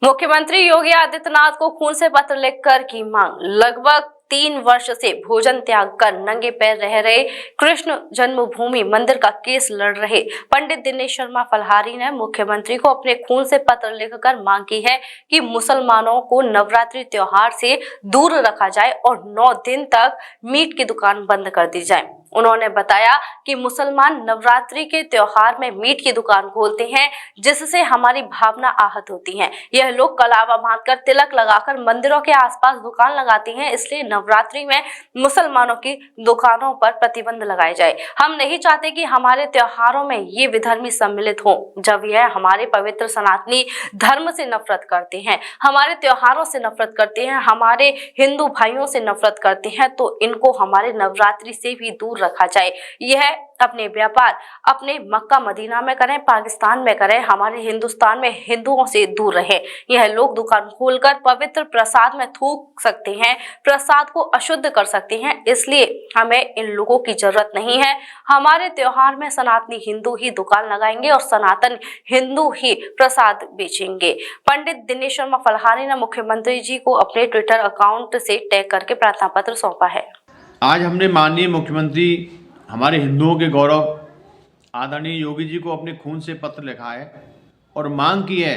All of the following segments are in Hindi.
मुख्यमंत्री योगी आदित्यनाथ को खून से पत्र लिखकर की मांग। लगभग 3 वर्ष से भोजन त्याग कर नंगे पैर रह रहे कृष्ण जन्मभूमि मंदिर का केस लड़ रहे पंडित दिनेश शर्मा फलाहारी ने मुख्यमंत्री को अपने खून से पत्र लिखकर मांग की है कि मुसलमानों को नवरात्रि त्योहार से दूर रखा जाए और 9 दिन तक मीट की दुकान बंद कर दी जाए। उन्होंने बताया कि मुसलमान नवरात्रि के त्योहार में मीट की दुकान खोलते हैं, जिससे हमारी भावना आहत होती है। यह लोग कलावा बांधकर तिलक लगाकर मंदिरों के आसपास दुकान लगाते हैं, इसलिए नवरात्रि में मुसलमानों की दुकानों पर प्रतिबंध लगाए जाए। हम नहीं चाहते कि हमारे त्योहारों में ये विधर्मी सम्मिलित हों। जब यह हमारे पवित्र सनातनी धर्म से नफरत करते हैं, हमारे त्योहारों से नफरत करते हैं, हमारे हिंदू भाइयों से नफरत करते हैं, तो इनको हमारे नवरात्रि से भी दूर रखा जाए। यह अपने व्यापार अपने मक्का मदीना में करें, पाकिस्तान में करें, हमारे हिंदुस्तान में हिंदुओं से दूर रहे। यह लोग दुकान खोलकर पवित्र प्रसाद में थूक सकते हैं, प्रसाद को अशुद्ध कर सकते हैं, इसलिए हमें इन लोगों की जरूरत नहीं है। हमारे त्योहार में सनातनी हिंदू ही दुकान लगाएंगे और सनातन हिंदू ही प्रसाद बेचेंगे। पंडित दिनेश शर्मा फलाहारी ने मुख्यमंत्री जी को अपने ट्विटर अकाउंट से टैग करके प्रार्थना पत्र सौंपा है। आज हमने माननीय मुख्यमंत्री हमारे हिंदुओं के गौरव आदरणीय योगी जी को अपने खून से पत्र लिखा है और मांग की है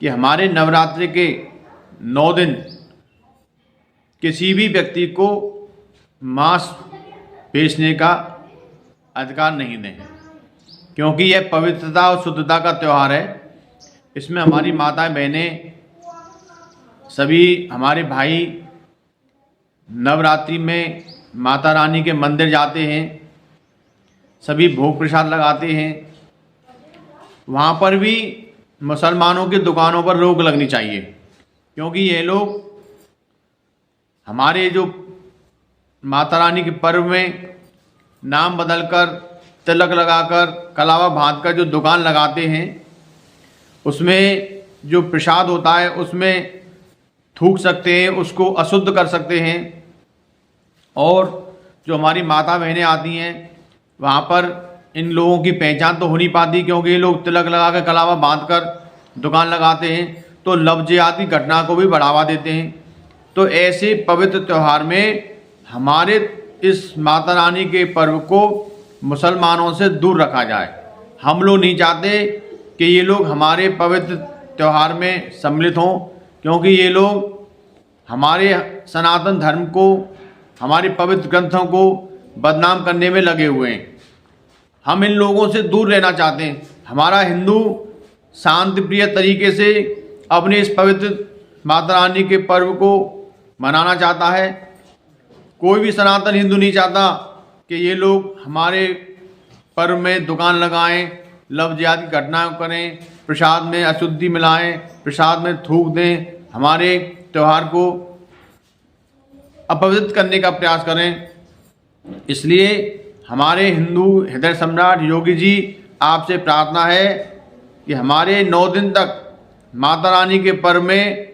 कि हमारे नवरात्रि के 9 दिन किसी भी व्यक्ति को मांस बेचने का अधिकार नहीं दें, क्योंकि यह पवित्रता और शुद्धता का त्यौहार है। इसमें हमारी माताएं बहनें सभी हमारे भाई नवरात्रि में माता रानी के मंदिर जाते हैं, सभी भोग प्रसाद लगाते हैं। वहाँ पर भी मुसलमानों की दुकानों पर रोक लगनी चाहिए, क्योंकि ये लोग हमारे जो माता रानी के पर्व में नाम बदलकर तिलक लगाकर कलावा बांधकर जो दुकान लगाते हैं, उसमें जो प्रसाद होता है उसमें थूक सकते हैं, उसको अशुद्ध कर सकते हैं। और जो हमारी माता बहनें आती हैं वहाँ पर इन लोगों की पहचान तो हो नहीं पाती, क्योंकि ये लोग तिलक लगा कर कलावा बांधकर दुकान लगाते हैं, तो लफ्ज़ियाती घटना को भी बढ़ावा देते हैं। तो ऐसे पवित्र त्यौहार में हमारे इस माता रानी के पर्व को मुसलमानों से दूर रखा जाए। हम लोग नहीं चाहते कि ये लोग हमारे पवित्र त्यौहार में सम्मिलित हों, क्योंकि ये लोग हमारे सनातन धर्म को, हमारे पवित्र ग्रंथों को बदनाम करने में लगे हुए हैं। हम इन लोगों से दूर रहना चाहते हैं। हमारा हिंदू शांति प्रिय तरीके से अपने इस पवित्र माता रानी के पर्व को मनाना चाहता है। कोई भी सनातन हिंदू नहीं चाहता कि ये लोग हमारे पर्व में दुकान लगाएं, लफ्ज़ियाती घटना करें, प्रसाद में अशुद्धि मिलाएं, प्रसाद में थूक दें, हमारे त्यौहार को अपवित्र करने का प्रयास करें। इसलिए हमारे हिंदू हृदय सम्राट योगी जी आपसे प्रार्थना है कि हमारे 9 दिन तक माता रानी के पर्व में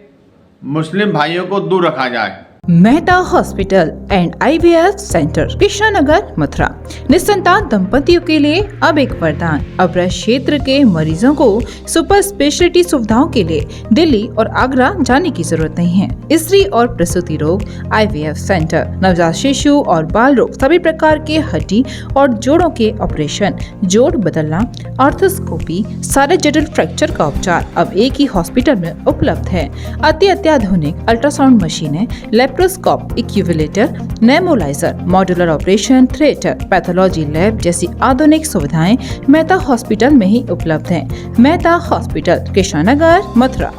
मुस्लिम भाइयों को दूर रखा जाए। Mehta hospital and IVF centre, Krishnanagar, Mathura. निसंतान दंपतियों के लिए अब एक वरदान। अब क्षेत्र के मरीजों को सुपर स्पेशलिटी सुविधाओं के लिए दिल्ली और आगरा जाने की जरूरत नहीं है। स्त्री और प्रसूति रोग IVF सेंटर, नवजात शिशु और बाल रोग, सभी प्रकार के हड्डी और जोड़ों के ऑपरेशन, जोड़ बदलना, आर्थोस्कोपी, सारे जटिल फ्रैक्चर का उपचार अब एक ही हॉस्पिटल में उपलब्ध है। अत्याधुनिक अल्ट्रासाउंड मशीनें, लेप्रोस्कोप, इक्यूविलेटर, नेमोलाइजर, modular operation theatre, pathology lab जैसी आधुनिक सुविधाएं मेहता हॉस्पिटल में ही उपलब्ध हैं। मेहता हॉस्पिटल, कृष्णनगर, मथुरा।